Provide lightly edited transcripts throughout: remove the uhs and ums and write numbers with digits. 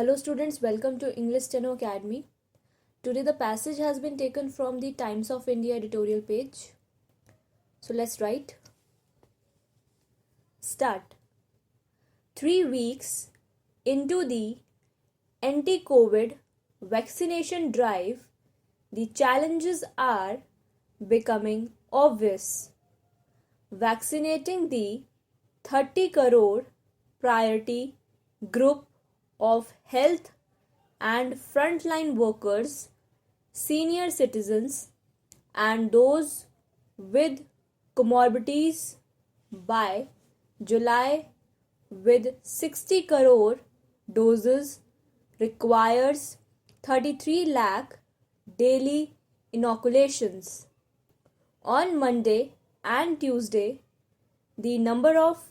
Hello students, welcome to English Steno Academy. Today the passage has been taken from the Times of India editorial page. So let's write. Start. 3 weeks into the anti-COVID vaccination drive, the challenges are becoming obvious. Vaccinating the 30 crore priority group of health and frontline workers, senior citizens, and those with comorbidities by July with 60 crore doses requires 33 lakh daily inoculations. On Monday and Tuesday, the number of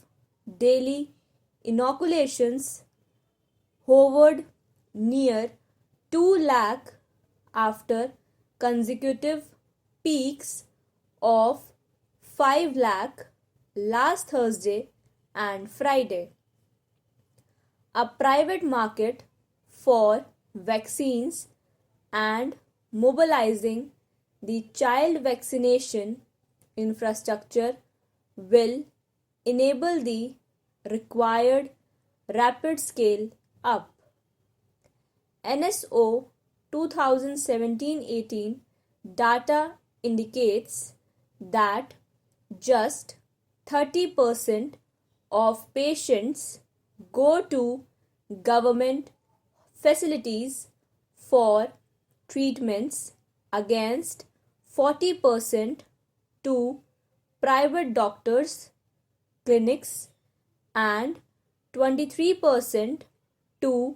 daily inoculations hovered near 2 lakh after consecutive peaks of 5 lakh last Thursday and Friday. A private market for vaccines and mobilizing the child vaccination infrastructure will enable the required rapid scale up. NSO 2017-18 data indicates that just 30% of patients go to government facilities for treatments against 40% to private doctors, clinics, and 23% to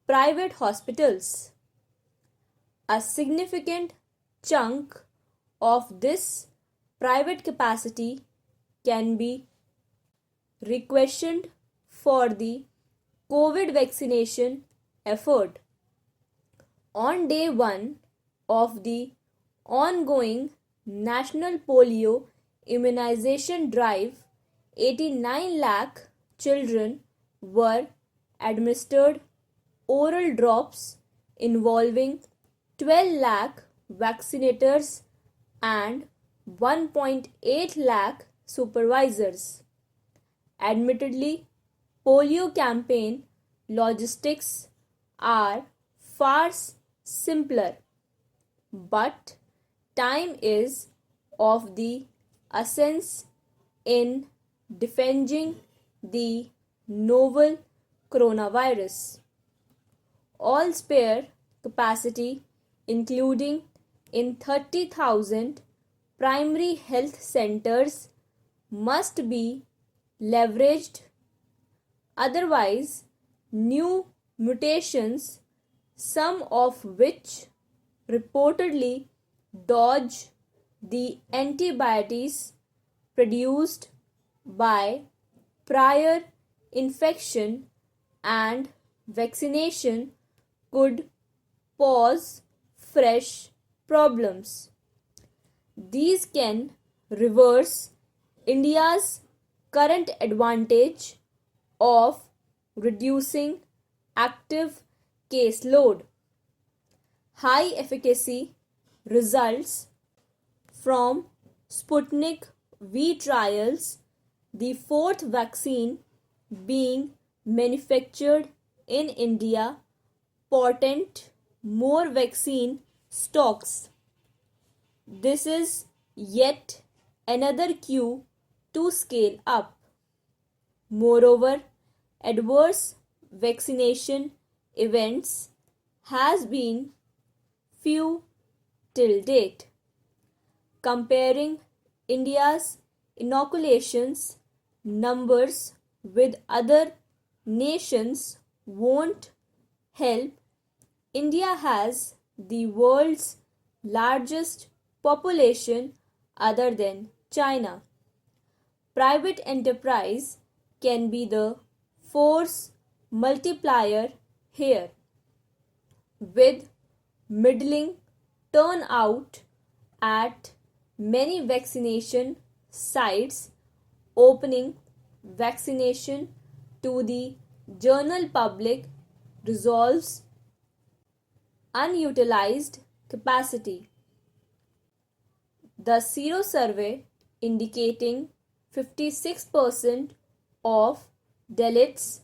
private hospitals. A significant chunk of this private capacity can be requisitioned for the COVID vaccination effort. On day 1 of the ongoing national polio immunization drive, 89 lakh children were administered oral drops involving 12 lakh vaccinators and 1.8 lakh supervisors. Admittedly, polio campaign logistics are far simpler, but time is of the essence in defending the novel coronavirus. All spare capacity, including in 30,000 primary health centers, must be leveraged. Otherwise, new mutations, some of which reportedly dodge the antibodies produced by prior infection and vaccination, could pose fresh problems. These can reverse India's current advantage of reducing active caseload. High efficacy results from Sputnik V trials, the fourth vaccine being manufactured in India, portend more vaccine stocks. This is yet another cue to scale up. Moreover, adverse vaccination events has been few till date. Comparing India's inoculations numbers with other nations won't help. India has the world's largest population other than China. Private enterprise can be the force multiplier here. With middling turnout at many vaccination sites, opening vaccination to the general public resolves unutilized capacity. The Sero survey indicating 56% of Dalits,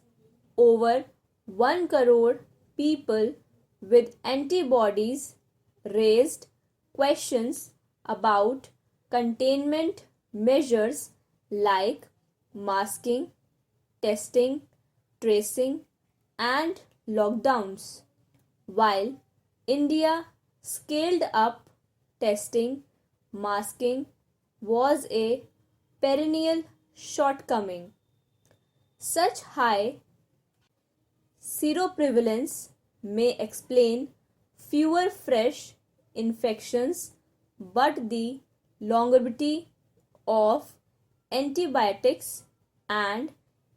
over 1 crore people with antibodies, raised questions about containment measures like masking, testing, tracing, and lockdowns, while India scaled up testing, masking was a perennial shortcoming. Such high seroprevalence may explain fewer fresh infections, but the longevity of antibiotics and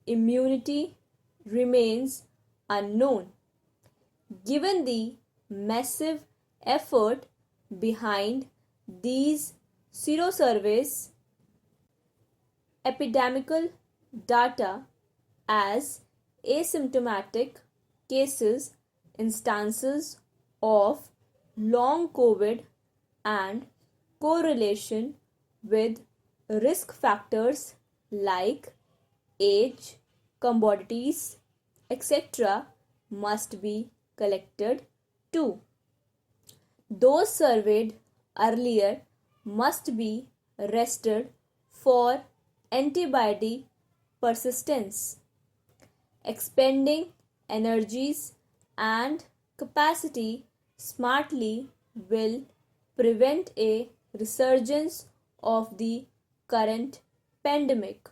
immunity remains unknown. Given the massive effort behind these serosurveys, epidemical data as asymptomatic cases, instances of long COVID, and correlation with risk factors like age, commodities, etc. must be collected too. Those surveyed earlier must be rested for antibody persistence. Expending energies and capacity smartly will prevent a resurgence of the current pandemic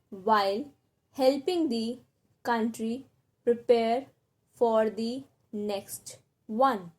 while helping the country prepare for the next one.